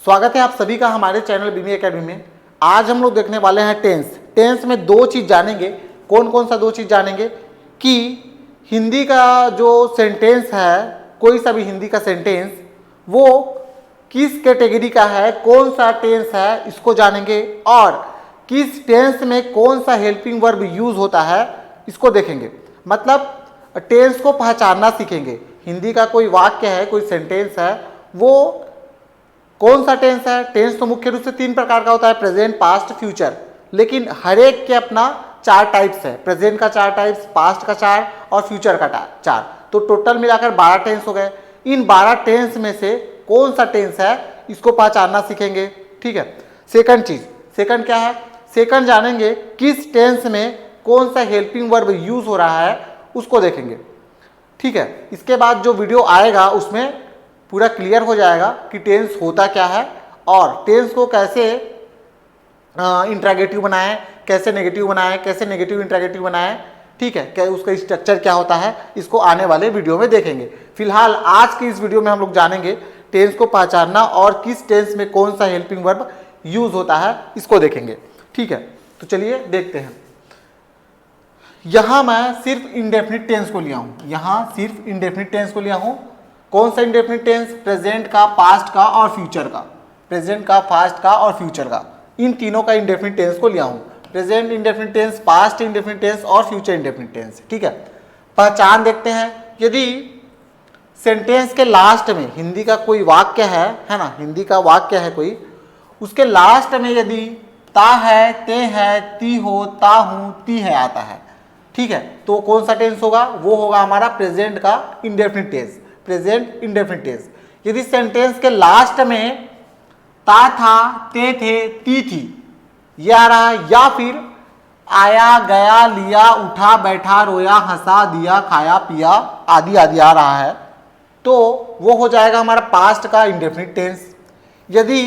स्वागत है आप सभी का हमारे चैनल बीमी एकेडमी में। आज हम लोग देखने वाले हैं टेंस में दो चीज़ जानेंगे। कौन कौन सा दो चीज़ जानेंगे कि हिंदी का जो सेंटेंस है, कोई सा भी हिंदी का सेंटेंस वो किस कैटेगरी का है, कौन सा टेंस है इसको जानेंगे, और किस टेंस में कौन सा हेल्पिंग वर्ब यूज होता है इसको देखेंगे। मतलब टेंस को पहचानना सीखेंगे। हिंदी का कोई वाक्य है, कोई सेंटेंस है, वो कौन सा टेंस है। टेंस तो मुख्य रूप से तीन प्रकार का होता है, प्रेजेंट, पास्ट, फ्यूचर, लेकिन हर एक के अपना चार टाइप्स है। प्रेजेंट का चार टाइप्स, पास्ट का चार और फ्यूचर का चार, तो टोटल मिलाकर 12 टेंस हो गए। इन 12 टेंस में से कौन सा टेंस है इसको पहचानना सीखेंगे। ठीक है। सेकंड चीज, सेकंड क्या है, सेकंड जानेंगे किस टेंस में कौन सा हेल्पिंग वर्ब यूज हो रहा है उसको देखेंगे। ठीक है। इसके बाद जो वीडियो आएगा उसमें पूरा क्लियर हो जाएगा कि टेंस होता क्या है और टेंस को कैसे इंट्रागेटिव बनाएं, कैसे नेगेटिव बनाएं, कैसे नेगेटिव इंट्रागेटिव बनाएं। ठीक है, क्या उसका स्ट्रक्चर क्या होता है, इसको आने वाले वीडियो में देखेंगे। फिलहाल आज की इस वीडियो में हम लोग जानेंगे टेंस को पहचानना और किस टेंस में कौन सा हेल्पिंग वर्ब यूज होता है इसको देखेंगे। ठीक है, तो चलिए देखते हैं। यहां मैं सिर्फ इंडेफिनिट टेंस को लिया हूं, यहां सिर्फ इंडेफिनिट टेंस को लिया हूं। कौन सा इंडेफिनिट टेंस, प्रेजेंट का, पास्ट का और फ्यूचर का। प्रेजेंट का, पास्ट का और फ्यूचर का, इन तीनों का इंडेफिनिट टेंस को लिया हूं। Present indefinite tense, past indefinite tense और फ्यूचर इंडेफिनिट टेंस। ठीक है, पहचान देखते हैं। यदि सेंटेंस के लास्ट में हिंदी का कोई वाक्य है ना, हिंदी का वाक्य है कोई, उसके लास्ट में यदि ता है, ते है, ती हो, ता हूं, ती है आता है, ठीक है, तो कौन सा टेंस होगा, वो होगा हमारा प्रेजेंट का indefinite tense, present indefinite tense. यदि सेंटेंस के लास्ट में ता था, ते थे, ती थी ये आ रहा है, या फिर आया, गया, लिया, उठा, बैठा, रोया, हंसा, दिया, खाया, पिया आदि आदि आ रहा है, तो वो हो जाएगा हमारा पास्ट का इंडेफिनिट टेंस। यदि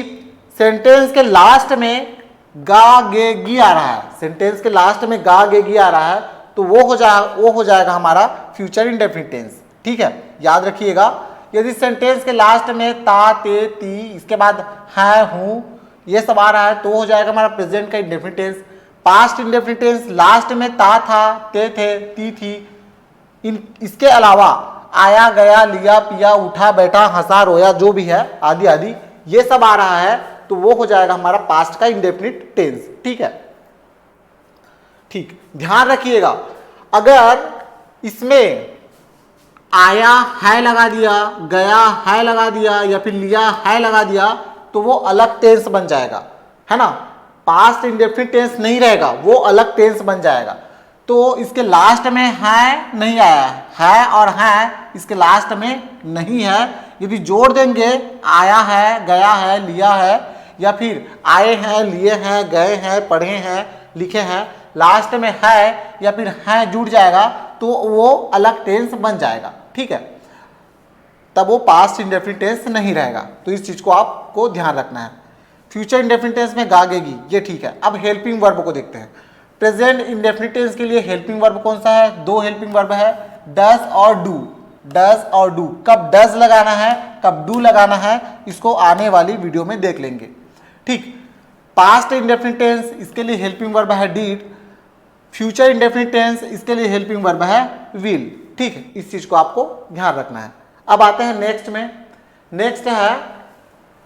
सेंटेंस के लास्ट में गा, गे, गी आ रहा है, सेंटेंस के लास्ट में गा, गे, गी आ रहा है, तो वो हो जाएगा हमारा फ्यूचर इंडेफिनिट टेंस। ठीक है, याद रखिएगा। यदि सेंटेंस के लास्ट में ता, ते, ती, इसके बाद है, हूं, ये सब आ रहा है, तो हो जाएगा हमारा प्रेजेंट का indefinite tense. Past indefinite tense last में ता था, ते थे, ती थी, इसके अलावा आया, गया, लिया, पिया, उठा, बैठा, हंसा, रोया जो भी है आदि आदि ये सब आ रहा है, तो वो हो जाएगा हमारा पास्ट का इंडेफिनिट टेंस। ठीक है, ठीक, ध्यान रखिएगा। अगर इसमें आया है लगा दिया, गया है लगा दिया, या फिर लिया है लगा दिया, तो वो अलग टेंस बन जाएगा, है ना। पास्ट इंडेफिनिट टेंस नहीं रहेगा, वो अलग टेंस बन जाएगा। तो इसके लास्ट में है नहीं आया है और है इसके लास्ट में नहीं है, यदि जोड़ देंगे आया है, गया है, लिया है, या फिर आए हैं, लिए हैं, गए हैं, पढ़े हैं, लिखे हैं, लास्ट में है या फिर है जुड़ जाएगा, तो वो अलग टेंस बन जाएगा। ठीक है, तब वो पास्ट इंडेफिनिट टेंस नहीं रहेगा, तो इस चीज को आपको ध्यान रखना है। फ्यूचर इंडेफिनिट टेंस में गागेगी, ये ठीक है। अब हेल्पिंग वर्ब को देखते हैं। प्रेजेंट इंडेफिनिट टेंस के लिए हेल्पिंग वर्ब कौन सा है, दो हेल्पिंग वर्ब है, डज और डू। डज और डू, कब डज लगाना है, कब डू लगाना है, इसको आने वाली वीडियो में देख लेंगे। ठीक, पास्ट इंडेफिनिट टेंस इसके लिए हेल्पिंग वर्ब है डिड। फ्यूचर इंडेफिनिट टेंस इसके लिए हेल्पिंग वर्ब है विल। ठीक है, इस चीज को आपको ध्यान रखना है। अब आते हैं नेक्स्ट में। नेक्स्ट है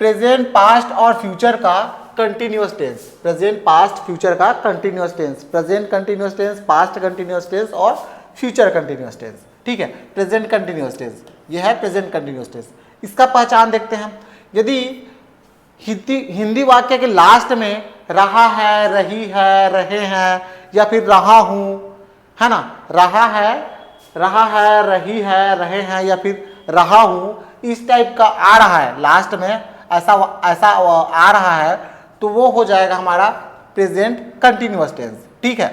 प्रेजेंट, पास्ट और फ्यूचर का continuous tense. Present, past, future का continuous tense, present continuous tense, past continuous tense और फ्यूचर कंटिन्यूअस टेंस। ठीक है, प्रेजेंट कंटिन्यूअस टेंस, यह है प्रेजेंट कंटिन्यूअस टेंस। इसका पहचान देखते हैं। यदि हिंदी वाक्य के लास्ट में रहा है, रही है, रहे हैं, या फिर रहा हूं, है ना, रहा है, रही है, रहे हैं, या फिर रहा हूं, इस टाइप का आ रहा है लास्ट में, ऐसा आ रहा है, तो वो हो जाएगा हमारा प्रेजेंट कंटिन्यूअस टेंस। ठीक है,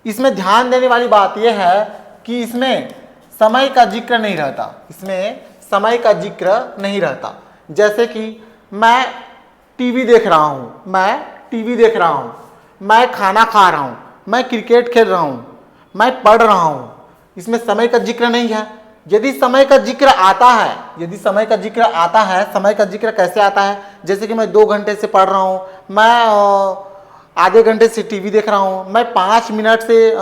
इसमें ध्यान देने वाली बात यह है कि इसमें समय का जिक्र नहीं रहता, इसमें समय का जिक्र नहीं रहता। जैसे कि मैं टीवी देख रहा हूं, मैं टीवी देख रहा हूं, मैं खाना खा रहा हूं, मैं क्रिकेट खेल रहा हूं, मैं पढ़ रहा हूं, इसमें समय का जिक्र नहीं है। यदि समय का जिक्र आता है, यदि समय का जिक्र आता है, समय का जिक्र कैसे आता है, जैसे कि मैं 2 घंटे से पढ़ रहा हूँ, मैं आधे घंटे से टीवी देख रहा हूँ, मैं 5 मिनट से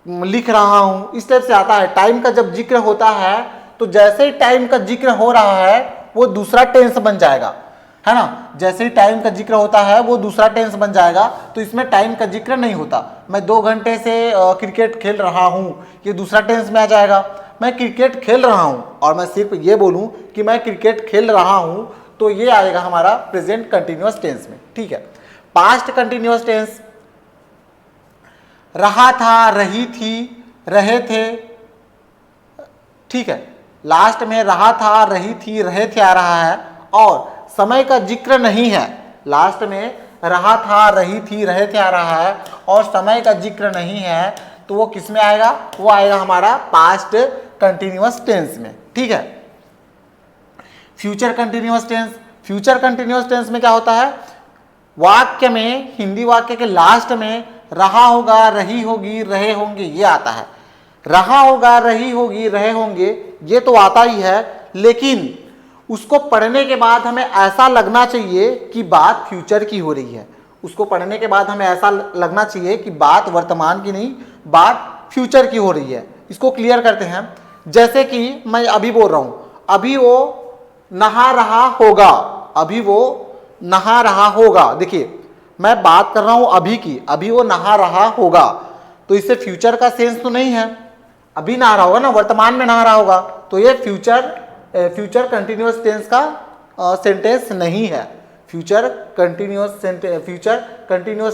लिख रहा हूँ, इस टाइप से आता है। टाइम का जब जिक्र होता है तो जैसे ही टाइम का जिक्र हो रहा है वो दूसरा टेंस बन जाएगा, है ना। जैसे ही टाइम का जिक्र होता है वो दूसरा टेंस बन जाएगा, तो इसमें टाइम का जिक्र नहीं होता। मैं 2 घंटे से क्रिकेट खेल रहा हूँ, ये दूसरा टेंस में आ जाएगा। मैं क्रिकेट खेल रहा हूँ और मैं सिर्फ ये बोलूँ कि मैं क्रिकेट खेल रहा हूँ, तो ये आएगा हमारा प्रेजेंट कंटिन्यूअस टेंस में, ठीक है। पास्ट कंटिन्यूअस टेंस, रहा था, रही थी, रहे थे, ठीक है। लास्ट में रहा था, रही थी, रहे थे आ रहा है और समय का जिक्र नहीं है। लास्ट में रहा था, रही थी, रहे थे आ रहा है और समय का जिक्र नहीं है, तो वो किस में आएगा? वो आएगा हमारा पास्ट कंटिन्यूअस टेंस में, ठीक है। Future continuous tense, future continuous tense में क्या होता है? वाक्य में, हिंदी वाक्य के लास्ट में रहा होगा, रही होगी, रहे होंगे, ये आता है। रहा होगा, रही होगी, रहे होंगे, ये तो आता ही है, लेकिन उसको पढ़ने के बाद हमें ऐसा लगना चाहिए कि बात फ्यूचर की हो रही है। उसको पढ़ने के बाद हमें ऐसा लगना चाहिए कि बात वर्तमान की नहीं, बात फ्यूचर की हो रही है। इसको क्लियर करते हैं। जैसे कि मैं अभी बोल रहा हूं, अभी वो नहा रहा होगा, अभी वो नहा रहा होगा। देखिए मैं बात कर रहा हूं अभी की, अभी वो नहा रहा होगा, तो इससे फ्यूचर का सेंस तो नहीं है। अभी नहा रहा होगा ना, वर्तमान में नहा रहा होगा, तो ये फ्यूचर कंटिन्यूअस टेंस का सेंटेंस नहीं है। फ्यूचर कंटिन्यूअस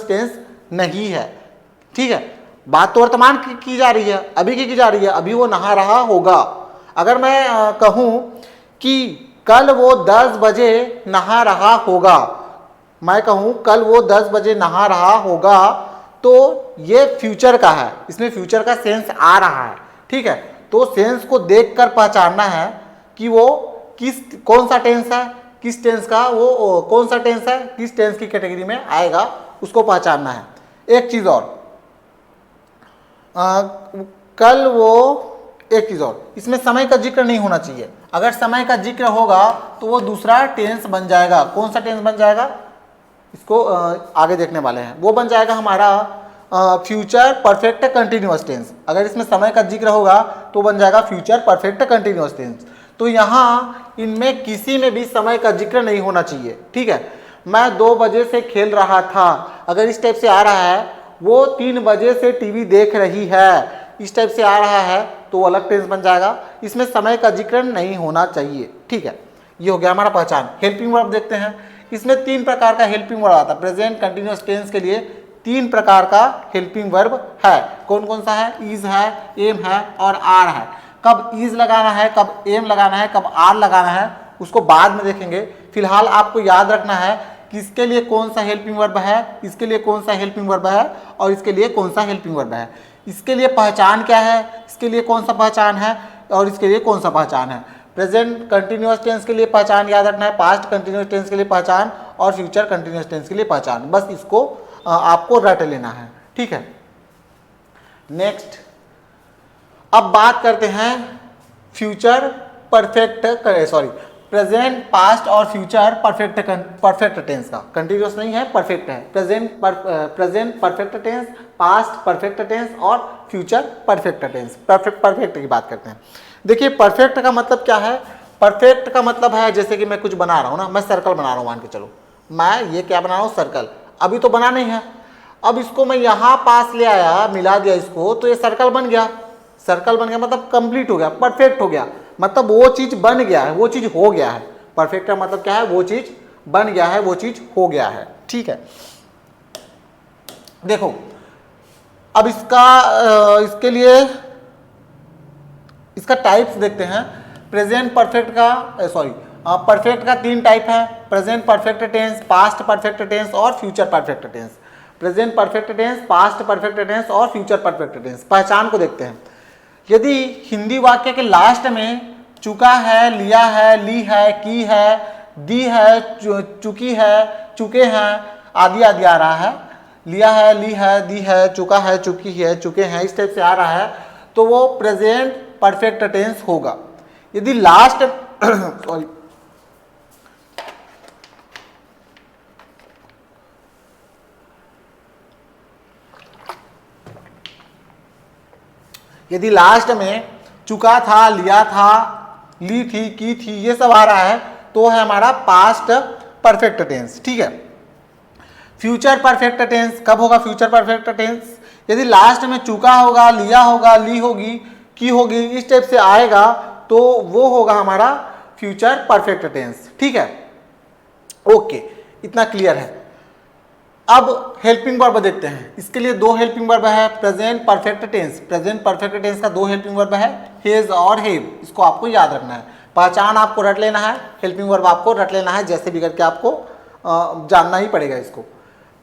टेंस नहीं है, ठीक है। बात तो वर्तमान की जा रही है, अभी की जा रही है, अभी वो नहा रहा होगा। अगर मैं कहूं कि कल वो 10 बजे नहा रहा होगा, मैं कहूं कल वो 10 बजे नहा रहा होगा, तो ये फ्यूचर का है, इसमें फ्यूचर का सेंस आ रहा है, ठीक है। तो सेंस को देखकर पहचानना है कि वो कौन सा टेंस है, किस टेंस का, वो कौन सा टेंस है, किस टेंस की कैटेगरी में आएगा, उसको पहचानना है। एक चीज और, कल वो, एक चीज और, इसमें समय का जिक्र नहीं होना चाहिए। अगर समय का जिक्र होगा तो वो दूसरा टेंस बन जाएगा। कौन सा टेंस बन जाएगा, इसको आगे देखने वाले हैं। वो बन जाएगा हमारा फ्यूचर परफेक्ट कंटिन्यूअस टेंस। अगर इसमें समय का जिक्र होगा तो बन जाएगा फ्यूचर परफेक्ट कंटिन्यूअस टेंस। तो यहाँ इनमें किसी में भी समय का जिक्र नहीं होना चाहिए, ठीक है। मैं 2 बजे से खेल रहा था, अगर इस टाइप से आ रहा है, वो 3 बजे से टीवी देख रही है, इस टाइप से आ रहा है, तो वो अलग टेंस बन जाएगा। इसमें समय का जिक्र नहीं होना चाहिए, ठीक है। ये हो गया हमारा पहचान। हेल्पिंग वर्ब देखते हैं। इसमें 3 प्रकार का हेल्पिंग वर्ब आता है। प्रेजेंट कंटिन्यूअस टेंस के लिए 3 प्रकार का हेल्पिंग वर्ब है। कौन कौन सा है? इज है, एम है और आर है। कब इज लगाना है, कब एम लगाना है, कब आर लगाना है, उसको बाद में देखेंगे। फिलहाल आपको याद रखना है कि इसके लिए कौन सा हेल्पिंग वर्ब है, इसके लिए कौन सा हेल्पिंग वर्ब है और इसके लिए कौन सा हेल्पिंग वर्ब है। इसके लिए पहचान क्या है, इसके लिए कौन सा पहचान है और इसके लिए कौन सा पहचान है। प्रेजेंट कंटिन्यूअस टेंस के लिए पहचान याद रखना है, पास्ट कंटिन्यूअस टेंस के लिए पहचान और फ्यूचर कंटिन्यूअस टेंस के लिए पहचान। बस इसको आपको रट लेना है, ठीक है। नेक्स्ट, अब बात करते हैं future perfect, sorry, present, past और फ्यूचर परफेक्ट टेंस का। कंटिन्यूअस नहीं है, परफेक्ट है। Present perfect tense, past perfect tense और फ्यूचर परफेक्ट टेंस। परफेक्ट की बात करते हैं। देखिए परफेक्ट का मतलब क्या है? परफेक्ट का मतलब है, जैसे कि मैं कुछ बना रहा हूँ ना, मैं सर्कल बना रहा हूँ, मान के चलो मैं ये क्या बना रहा हूँ, सर्कल। अभी तो बना नहीं है, अब इसको मैं यहाँ पास ले आया, मिला दिया इसको, तो ये सर्कल बन गया। सर्कल बन गया मतलब कंप्लीट हो गया, परफेक्ट हो गया, मतलब वो चीज बन गया है, वो चीज हो गया है। परफेक्ट का मतलब क्या है? वो चीज बन गया है, वो चीज हो गया है, ठीक है। देखो अब इसके लिए इसका टाइप्स देखते हैं। प्रेजेंट परफेक्ट का, परफेक्ट का 3 टाइप है। Present perfect tense, past perfect tense और future perfect tense. Present perfect tense, past perfect tense और फ्यूचर परफेक्ट टेंस। पहचान को देखते हैं। यदि हिंदी वाक्य के लास्ट में चुका है, लिया है, ली है, की है, दी है, चुकी है, चुके हैं आदि आदि आ रहा है, लिया है, ली है, दी है, चुका है, चुकी है, चुके हैं, इस टाइप से आ रहा है, तो वो प्रेजेंट परफेक्ट टेंस होगा। यदि लास्ट सॉरी यदि लास्ट में चुका था, लिया था, ली थी, की थी, ये सब आ रहा है तो है हमारा पास्ट परफेक्ट टेंस। ठीक है। फ्यूचर परफेक्ट टेंस कब होगा? फ्यूचर परफेक्ट टेंस यदि लास्ट में चुका होगा, लिया होगा, ली होगी, की होगी, इस टाइप से आएगा तो वो होगा हमारा फ्यूचर परफेक्ट टेंस। ठीक है, ओके, इतना क्लियर है। अब हेल्पिंग वर्ब देखते हैं। इसके लिए दो हेल्पिंग वर्ब है, present perfect tense. Present perfect tense का दो हेल्पिंग वर्ब है, हेज और हेव। इसको आपको याद रखना है, पहचान आपको रट लेना है, हेल्पिंग वर्ब आपको रट लेना है, जैसे भी करके आपको जानना ही पड़ेगा इसको।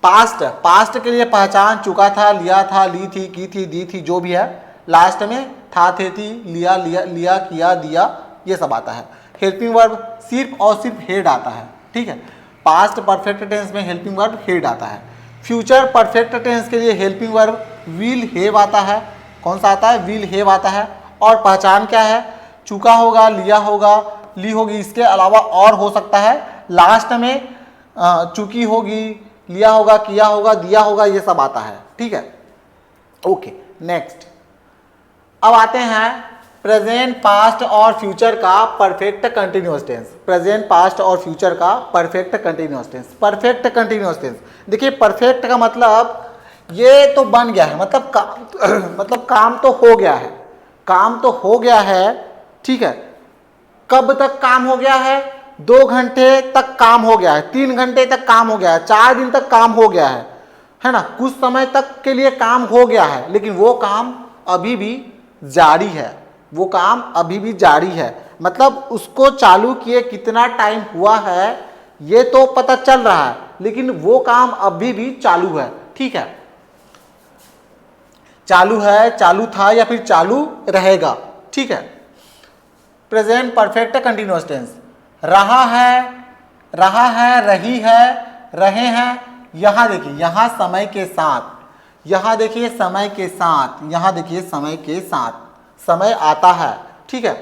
पास्ट, पास्ट के लिए पहचान चुका था, लिया था, ली थी, की थी, दी थी, जो भी है लास्ट में था, थे, थी, लिया, लिया, किया, दिया, ये सब आता है। हेल्पिंग वर्ब सिर्फ और सिर्फ हेड आता है। ठीक है, पास्ट परफेक्ट टेंस में हेल्पिंग वर्ब हेड आता है। फ्यूचर परफेक्ट टेंस के लिए हेल्पिंग वर्ब विल हेव आता है। कौन सा आता है? विल हेव आता है। और पहचान क्या है? चुका होगा, लिया होगा, ली होगी, इसके अलावा और हो सकता है लास्ट में चुकी होगी, लिया होगा, किया होगा, दिया होगा, ये सब आता है। ठीक है, ओके, नेक्स्ट। अब आते हैं प्रेजेंट, पास्ट और फ्यूचर का perfect continuous tense. Present, past और फ्यूचर का perfect continuous tense. Perfect continuous tense, देखिए परफेक्ट का मतलब ये तो बन गया है, मतलब काम तो हो गया है, काम तो हो गया है। ठीक है, कब तक काम हो गया है? 2 घंटे तक काम हो गया है, 3 घंटे तक काम हो गया है, 4 दिन तक काम हो गया है ना, कुछ समय तक के लिए काम हो गया है, लेकिन वो काम अभी भी जारी है, वो काम अभी भी जारी है। मतलब उसको चालू किए कितना टाइम हुआ है ये तो पता चल रहा है, लेकिन वो काम अभी भी चालू है। ठीक है, चालू है, चालू था या फिर चालू रहेगा। ठीक है, प्रेजेंट परफेक्ट कंटिन्यूअस टेंस। रहा है, रही है, रहे हैं। यहां देखिए, यहां समय के साथ, यहां देखिए समय के साथ, यहां देखिए समय के साथ, समय आता है। ठीक है,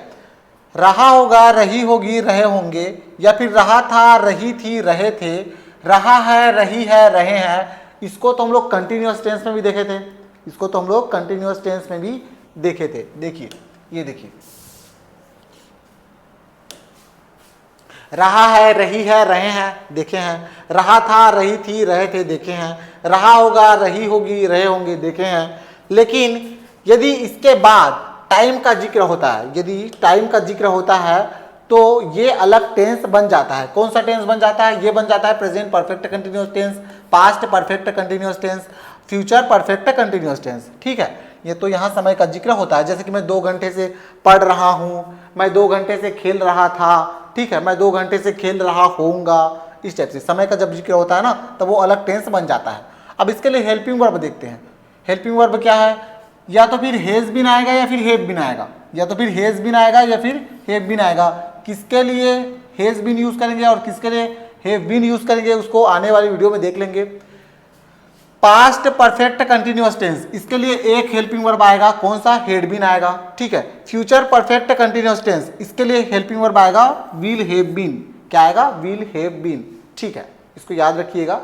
रहा होगा, रही होगी, रहे होंगे, या फिर रहा था, रही थी, रहे थे, रहा है, रही है, रहे हैं। इसको तो हम लोग कंटिन्यूअस टेंस में भी देखे थे, इसको तो हम लोग कंटिन्यूअस टेंस में भी देखे थे। देखिए, ये देखिए, रहा है, रही है, रहे हैं, देखे हैं। रहा था, रही थी, रहे थे, देखे हैं। रहा होगा, रही होगी, रहे होंगे, देखे हैं। लेकिन यदि इसके बाद टाइम का जिक्र होता है, यदि टाइम का जिक्र होता है तो ये अलग टेंस बन जाता है। कौन सा टेंस बन जाता है? ये बन जाता है present perfect continuous tense, past perfect continuous tense, future perfect continuous tense. ठीक है, ये तो यहाँ समय का जिक्र होता है, जैसे कि मैं 2 घंटे से पढ़ रहा हूँ, मैं 2 घंटे से खेल रहा था। ठीक है, मैं 2 घंटे से खेल रहा होऊंगा, इस टाइप से समय का जब जिक्र होता है ना तब वो अलग टेंस बन जाता है। अब इसके लिए हेल्पिंग वर्ब देखते हैं। हेल्पिंग वर्ब क्या है? या तो फिर हेज बिन आएगा या फिर हेव बिन आएगा, या तो फिर हेज बिन आएगा या फिर हेव बिन आएगा। किसके लिए हेज बिन यूज करेंगे और किसके लिए हेव बिन यूज करेंगे उसको आने वाली वीडियो में देख लेंगे। पास्ट परफेक्ट कंटिन्यूअस टेंस, इसके लिए एक हेल्पिंग वर्ब आएगा, कौन सा? हेड बिन आएगा। ठीक है, फ्यूचर परफेक्ट कंटिन्यूअस टेंस, इसके लिए हेल्पिंग वर्ब आएगा विल हैव बीन। क्या आएगा? Will have been. ठीक है, इसको याद रखिएगा।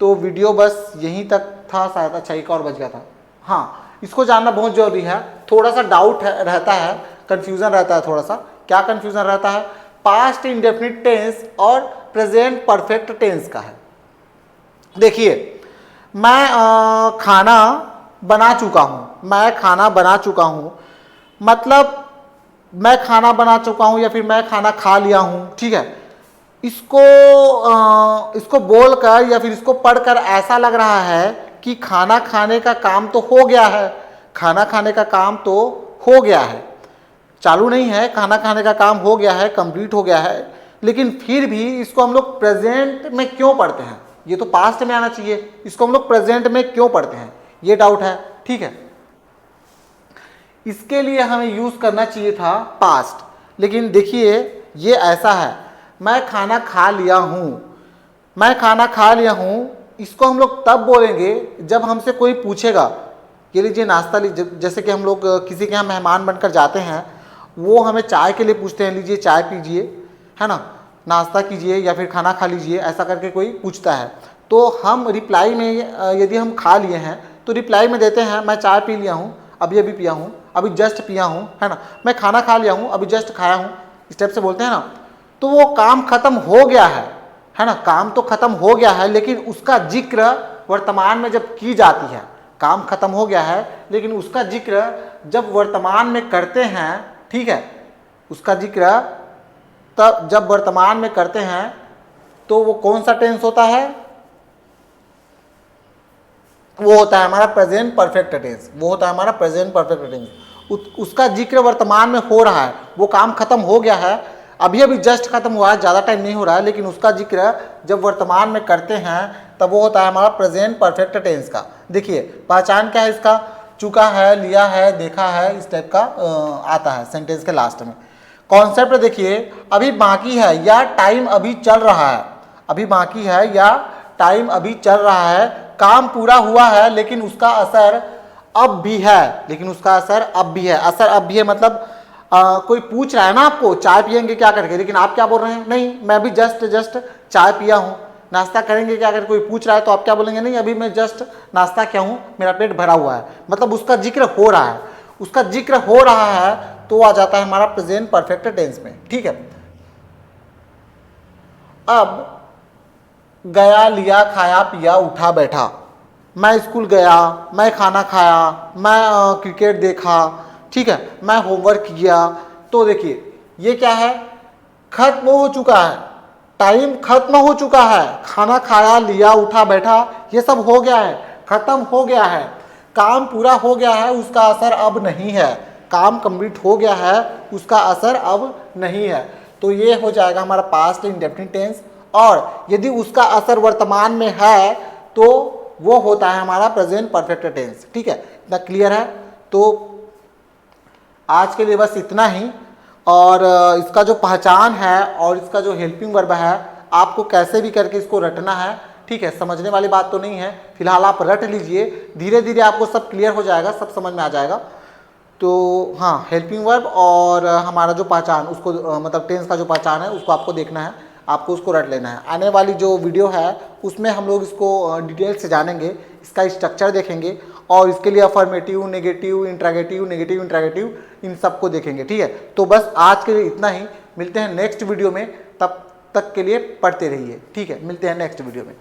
तो वीडियो बस यहीं तक था शायद। अच्छा, एक और बच गया था। हाँ, इसको जानना बहुत जरूरी है। थोड़ा सा डाउट रहता है, कंफ्यूजन रहता है थोड़ा सा। क्या कंफ्यूजन रहता है? पास्ट इंडेफिनिट टेंस और प्रेजेंट परफेक्ट टेंस का है। देखिए, मैं खाना बना चुका हूँ, मैं खाना बना चुका हूँ, मतलब मैं खाना बना चुका हूँ या फिर मैं खाना खा लिया हूँ। ठीक है, इसको बोलकर या फिर इसको पढ़कर ऐसा लग रहा है कि खाना खाने का काम तो हो गया है, खाना खाने का काम तो हो गया है, चालू नहीं है, खाना खाने का काम हो गया है, कंप्लीट हो गया है। लेकिन फिर भी इसको हम लोग प्रेजेंट में क्यों पढ़ते हैं? ये तो पास्ट में आना चाहिए, इसको हम लोग प्रेजेंट में क्यों पढ़ते हैं, ये डाउट है। ठीक है, इसके लिए हमें यूज करना चाहिए था पास्ट, लेकिन देखिए ये ऐसा है, मैं खाना खा लिया हूं, मैं खाना खा लिया हूं, इसको हम लोग तब बोलेंगे जब हमसे कोई पूछेगा ये लीजिए नाश्ता लीजिए। जैसे कि हम लोग किसी के यहाँ मेहमान बनकर जाते हैं, वो हमें चाय के लिए पूछते हैं, लीजिए चाय पीजिए, है ना, नाश्ता कीजिए या फिर खाना खा लीजिए, ऐसा करके कोई पूछता है। तो हम रिप्लाई में यदि हम खा लिए हैं तो रिप्लाई में देते हैं मैं चाय पी लिया हूँ, अभी अभी पिया हूँ, अभी जस्ट पिया हूँ, है ना, मैं खाना खा लिया हूँ, अभी जस्ट खाया हूँ, इस टाइप से बोलते हैं ना। तो वो काम खत्म हो गया है ना, काम तो खत्म हो गया है, लेकिन उसका जिक्र वर्तमान में जब की जाती है, काम खत्म हो गया है लेकिन उसका जिक्र जब वर्तमान में करते हैं, ठीक है, उसका जिक्र तब जब वर्तमान में करते हैं तो वो कौन सा टेंस होता है, वो होता है हमारा प्रेजेंट परफेक्ट टेंस, वो होता है हमारा प्रेजेंट परफेक्ट टेंस। उसका जिक्र वर्तमान में हो रहा है, वो काम खत्म हो गया है, अभी अभी जस्ट खत्म हुआ है, ज़्यादा टाइम नहीं हो रहा है, लेकिन उसका जिक्र जब वर्तमान में करते हैं तब वो होता है हमारा प्रेजेंट परफेक्ट टेंस का। देखिए पहचान क्या है इसका, चुका है, लिया है, देखा है, इस टाइप का आता है सेंटेंस के लास्ट में। कॉन्सेप्ट देखिए, अभी बाकी है या टाइम अभी चल रहा है, अभी बाकी है या टाइम अभी चल रहा है, काम पूरा हुआ है लेकिन उसका असर अब भी है, लेकिन उसका असर अब भी है। असर अब भी है मतलब कोई पूछ रहा है ना आपको चाय पियेंगे क्या करके, लेकिन आप क्या बोल रहे हैं, नहीं मैं भी जस्ट चाय पिया हूँ। नाश्ता करेंगे क्या करके कोई पूछ रहा है तो आप क्या बोलेंगे, नहीं अभी मैं जस्ट नाश्ता किया हूँ, मेरा पेट भरा हुआ है, मतलब उसका जिक्र हो रहा है, उसका जिक्र हो रहा है तो आ जाता है हमारा प्रेजेंट परफेक्ट टेंस में, ठीक है। अब गया, लिया, खाया, पिया, उठा, बैठा, मैं स्कूल गया, मैं खाना खाया, मैं क्रिकेट देखा, ठीक है, मैं होमवर्क किया। तो देखिए ये क्या है, खत्म हो चुका है, टाइम खत्म हो चुका है, खाना खाया, लिया, उठा, बैठा, ये सब हो गया है, खत्म हो गया है, काम पूरा हो गया है, उसका असर अब नहीं है, काम कंप्लीट हो गया है, उसका असर अब नहीं है। तो ये हो जाएगा हमारा पास्ट इंडेफिनिट टेंस, और यदि उसका असर वर्तमान में है तो वो होता है हमारा प्रेजेंट परफेक्ट टेंस, ठीक है। इतना क्लियर है। तो आज के लिए बस इतना ही, और इसका जो पहचान है और इसका जो हेल्पिंग वर्ब है आपको कैसे भी करके इसको रटना है, ठीक है, समझने वाली बात तो नहीं है, फिलहाल आप रट लीजिए, धीरे धीरे आपको सब क्लियर हो जाएगा, सब समझ में आ जाएगा। तो हाँ, हेल्पिंग वर्ब और हमारा जो पहचान, उसको मतलब टेंस का जो पहचान है उसको आपको देखना है, आपको उसको रट लेना है। आने वाली जो वीडियो है उसमें हम लोग इसको डिटेल से जानेंगे, इसका स्ट्रक्चर देखेंगे और इसके लिए affirmative, negative, interrogative, negative interrogative, इन सबको देखेंगे, ठीक है। तो बस आज के लिए इतना ही, मिलते हैं नेक्स्ट वीडियो में, तब तक के लिए पढ़ते रहिए, ठीक है, मिलते हैं नेक्स्ट वीडियो में।